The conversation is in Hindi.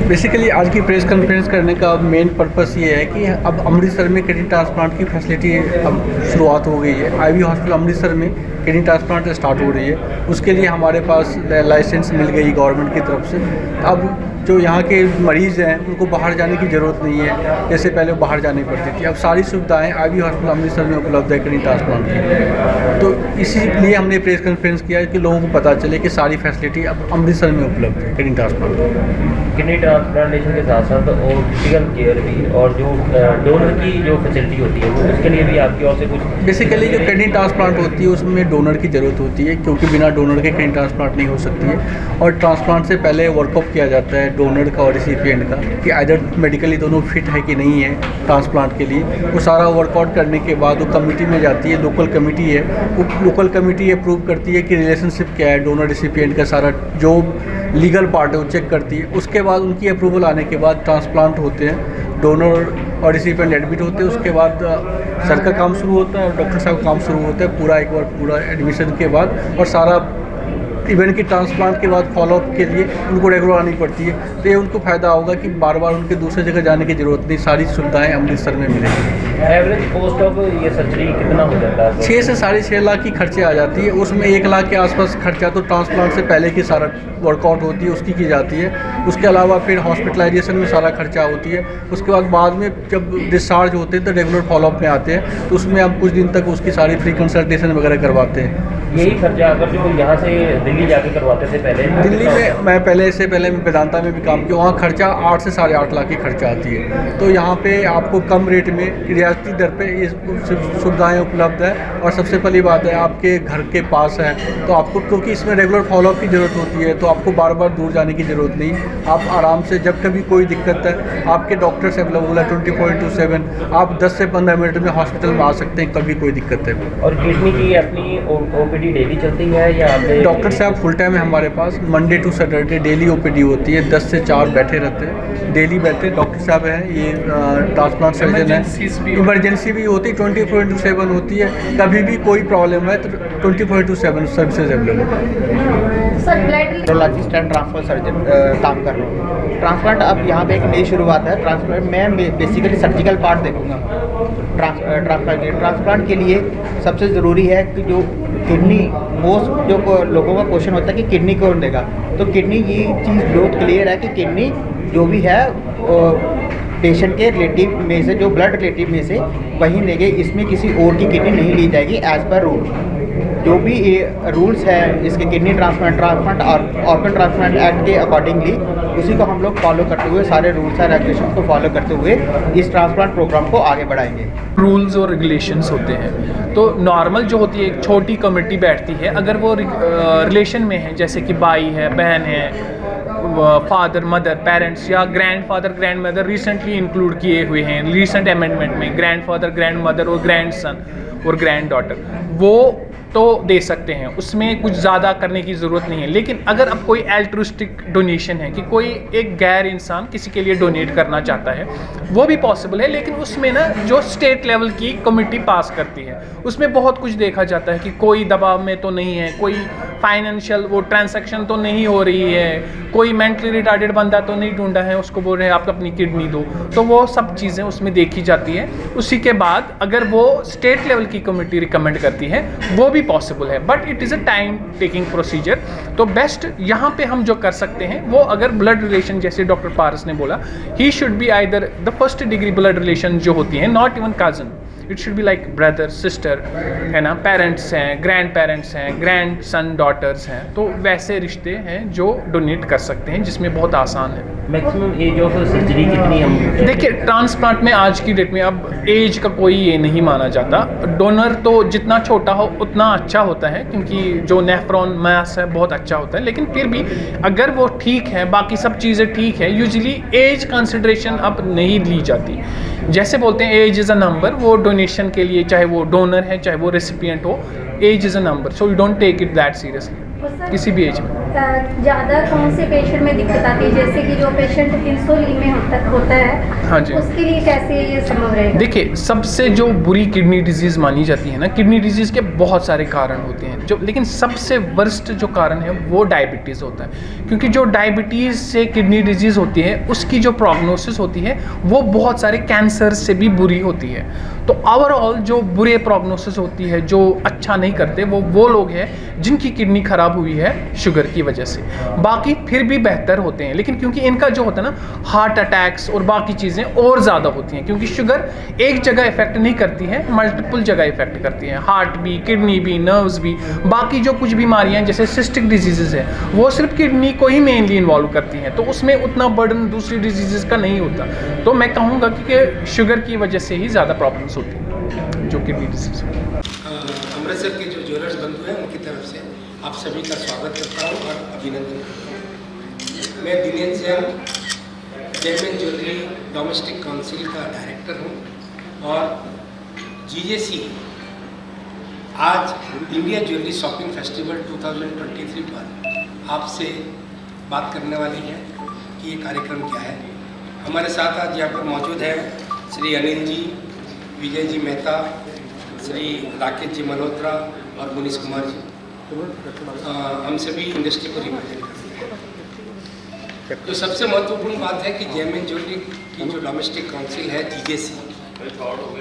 बेसिकली आज की प्रेस कॉन्फ्रेंस करने का मेन पर्पस ये है कि अब अमृतसर में किडनी ट्रांसप्लांट की फैसिलिटी अब शुरुआत हो गई है। आईवी हॉस्पिटल अमृतसर में किडनी ट्रांसप्लांट स्टार्ट हो रही है। उसके लिए हमारे पास लाइसेंस मिल गई गवर्नमेंट की तरफ से। अब जो यहाँ के मरीज़ हैं उनको बाहर जाने की ज़रूरत नहीं है, जैसे पहले बाहर जानी पड़ती थी। अब सारी सुविधाएं आईवी हॉस्पिटल अमृतसर में उपलब्ध है किडनी ट्रांसप्लांट की। तो इसीलिए हमने प्रेस कॉन्फ्रेंस किया कि लोगों को पता चले कि सारी फैसिलिटी अब अमृतसर में उपलब्ध है किडनी ट्रांसप्लांट की। किडनी ट्रांसप्लांटेशन के साथ साथ और क्रिटिकल केयर भी और जो डोनर की जो फैसिलिटी होती है वो उसके लिए भी आपकी ओर से कुछ बेसिकली जो किडनी ट्रांसप्लांट होती है उसमें डोनर की ज़रूरत होती है, क्योंकि बिना डोनर के किडनी ट्रांसप्लांट नहीं हो सकती है। और ट्रांसप्लांट से पहले वर्कअप किया जाता है डोनर का और रिसिपिएंट का कि आइदर मेडिकली दोनों फिट है कि नहीं है ट्रांसप्लांट के लिए। वो सारा वर्कआउट करने के बाद वो कमेटी में जाती है, लोकल कमेटी है। वो लोकल कमेटी अप्रूव करती है कि रिलेशनशिप क्या है डोनर रिसिपिएंट का, सारा जो लीगल पार्ट है वो चेक करती है। उसके बाद उनकी अप्रूवल आने के बाद ट्रांसप्लांट होते हैं, डोनर और रिसिपिएंट एडमिट होते हैं। उसके बाद सर का काम शुरू होता है और डॉक्टर साहब का काम शुरू होता है पूरा एक बार पूरा एडमिशन के बाद। और सारा इवन की ट्रांसप्लांट के बाद फॉलोअप के लिए उनको रेगुलर आनी पड़ती है। तो ये उनको फ़ायदा होगा कि बार बार उनके दूसरे जगह जाने की ज़रूरत नहीं, सारी सुविधाएं अमृतसर में मिलेंगी। एवरेज कॉस्ट ऑफ ये सर्जरी कितना हो जाता है? 6 से 6.5 लाख की खर्चे आ जाती है। उसमें 1 लाख के आसपास खर्चा तो ट्रांसप्लांट से पहले की सारा वर्कआउट होती है उसकी की जाती है। उसके अलावा फिर हॉस्पिटलाइजेशन में सारा खर्चा होती है। उसके बाद में जब डिस्चार्ज होते हैं तो रेगुलर फॉलोअप में आते हैं, तो उसमें हम कुछ दिन तक उसकी सारी फ्री कंसल्टेशन वगैरह करवाते हैं। यही खर्चा अगर जो यहाँ से दिल्ली जाके करवाते थे पहले, दिल्ली में मैं पहले वेदांता में भी काम किया, वहाँ खर्चा 8 से 8.5 लाख की खर्चा आती है। तो यहाँ पे आपको कम रेट में रियायती दर पे ये सुविधाएं उपलब्ध है। और सबसे पहली बात है आपके घर के पास है, तो आपको क्योंकि इसमें रेगुलर फॉलोअप की ज़रूरत होती है, तो आपको बार बार दूर जाने की ज़रूरत नहीं। आप आराम से जब कभी कोई दिक्कत है आपके डॉक्टर्स अवेलेबल है 24/7। आप 10 से 15 मिनट में हॉस्पिटल में आ सकते हैं कभी कोई दिक्कत है। और किडनी की अपनी ओपीडी डेली चलती है या डॉक्टर साहब फुल टाइम है हमारे पास, Monday to Saturday daily OPD होती है। 10 से 4 बैठे रहते हैं, डेली बैठे डॉक्टर साहब हैं। ये ट्रांसप्लांट सर्जन है। इमरजेंसी भी होती है, 24/7 होती है। कभी भी कोई प्रॉब्लम है तो 24/7 services available. Neurologist and transplant surgeon काम कर रहा हूँ। ट्रांसप्लांट अब यहाँ पे एक नई शुरुआत है। ट्रांसप्लांट मैं बेसिकली सर्जिकल पार्ट देखूँगा। ट्रांसप्लांट के लिए सबसे ज़रूरी है कि जो किडनी मोस्ट जो लोगों का क्वेश्चन होता है कि किडनी कौन देगा, तो किडनी ये चीज़ बहुत क्लियर है कि किडनी जो भी है पेशेंट के रिलेटिव में से, जो ब्लड रिलेटिव में से वहीं देंगे। इसमें किसी और की किडनी नहीं ली जाएगी एज़ पर रूल। जो भी रूल्स है इसके किडनी ट्रांसप्लांट और ऑर्गन ट्रांसप्लांट एक्ट के अकॉर्डिंगली उसी को हम लोग फॉलो करते हुए, सारे रूल्स एंड रेगुलेशन को फॉलो करते हुए इस ट्रांसप्लांट प्रोग्राम को आगे बढ़ाएंगे। रूल्स और रेगुलेशंस होते हैं, तो नॉर्मल जो होती है एक छोटी कमेटी बैठती है। अगर वो रिलेशन में है, जैसे कि भाई है, बहन है, फादर मदर पेरेंट्स या grandfather grand mother recently include किए हुए हैं रिसेंट अमेंडमेंट में, ग्रैंडफादर ग्रैंड मदर और ग्रैंड सन और ग्रैंड डॉटर, वो तो दे सकते हैं, उसमें कुछ ज़्यादा करने की ज़रूरत नहीं है। लेकिन अगर अब कोई एल्ट्रुस्टिक डोनेशन है कि कोई एक गैर इंसान किसी के लिए डोनेट करना चाहता है, वो भी पॉसिबल है। लेकिन उसमें ना जो स्टेट लेवल की कमेटी पास करती है उसमें बहुत कुछ देखा जाता है कि कोई दबाव में तो नहीं है, कोई फाइनेंशियल वो ट्रांसैक्शन तो नहीं हो रही है, कोई मेंटली रिटार्डेड बंदा तो नहीं ढूंढा है उसको बोल रहे हैं आप अपनी किडनी दो। तो वो सब चीज़ें उसमें देखी जाती है। उसी के बाद अगर वो स्टेट लेवल की कमेटी रिकमेंड करती है वो भी पॉसिबल है, but it is a time taking procedure. तो बेस्ट यहाँ पे हम जो कर सकते हैं वो, अगर ब्लड रिलेशन जैसे डॉक्टर पारस ने बोला, he should be either the first degree blood relation जो होती हैं, not even cousin, it should be like brother sister, है ना, पेरेंट्स हैं, ग्रैंड पेरेंट्स हैं, ग्रैंड सन डॉटर्स हैं। तो वैसे रिश्ते हैं जो डोनेट कर सकते हैं, जिसमें बहुत आसान है। मैक्सिमम एज ऑफ सर्जरी कितनी हम देखिए, ट्रांसप्लांट में आज की डेट में अब एज का कोई ये नहीं माना जाता। डोनर तो जितना छोटा हो उतना अच्छा होता है, क्योंकि जो नेफ्रॉन मास है बहुत अच्छा होता है। लेकिन फिर भी अगर वो ठीक है, बाकी सब चीज़ें ठीक है, यूजुअली एज कंसिडरेशन अब नहीं ली जाती। जैसे बोलते हैं एज इज़ अ नंबर, वो डोनेशन के लिए चाहे वो डोनर है चाहे वो रेसिपिएंट हो, age is a number, so you don't take it that seriously. किसी भी एज में। ज़्यादा कौन से पेशेंट में दिक्कत आती है, जैसे कि जो पेशेंट इंसुलिन में होता है, हाँ जी। उसके लिए कैसे ये संभव रहेगा? देखिए, सबसे जो बुरी किडनी डिजीज़ मानी जाती है ना, किडनी डिजीज़ के बहुत सारे कारण होते हैं जो, लेकिन सबसे वर्स्ट जो कारण है वो डायबिटीज़ होता है। क्योंकि जो डायबिटीज़ से किडनी डिजीज़ होती है उसकी जो प्रोग्नोसिस होती है वो बहुत सारे कैंसर से भी बुरी होती है। तो ओवरऑल जो बुरे प्रोग्नोसिस होती है, जो अच्छा नहीं करते, वो लोग हैं जिनकी किडनी ख़राब हुई है शुगर की वजह से। बाकी फिर भी बेहतर होते हैं, लेकिन क्योंकि इनका जो होता है ना हार्ट अटैक्स और बाकी चीज़ें और ज़्यादा होती हैं, क्योंकि शुगर एक जगह इफेक्ट नहीं करती है, मल्टीपल जगह इफेक्ट करती है, हार्ट भी, किडनी भी, नर्व्स भी। बाकी जो कुछ बीमारियां हैं जैसे सिस्टिक डिजीज़ है वो सिर्फ किडनी को ही मेनली इन्वॉल्व करती हैं, तो उसमें उतना बर्डन दूसरी डिजीज़ का नहीं होता। तो मैं कहूँगा कि शुगर की वजह से ही ज़्यादा प्रॉब्लम्स होती हैं जो किडनी डिजीज़ है। अमृतसर के जो ज्वेलर्स बंधु हैं उनकी तरफ से आप सभी का स्वागत करता हूँ और अभिनंदन करता हूँ। मैं Dinesh Jain, gem and jewellery domestic council का डायरेक्टर हूँ और जीजेसी आज इंडिया ज्वेलरी शॉपिंग फेस्टिवल 2023 पर आपसे बात करने वाली है कि ये कार्यक्रम क्या है। हमारे साथ आज यहाँ पर मौजूद है श्री अनिल जी, विजय जी मेहता, श्री राकेश जी मल्होत्रा और मुनीश कुमार जी। हम सभी इंडस्ट्री को रिप्रेजेंट करते हैं। तो सबसे महत्वपूर्ण बात है कि जेमिन ज्वेलरी की जो डोमेस्टिक काउंसिल है जीजेसी,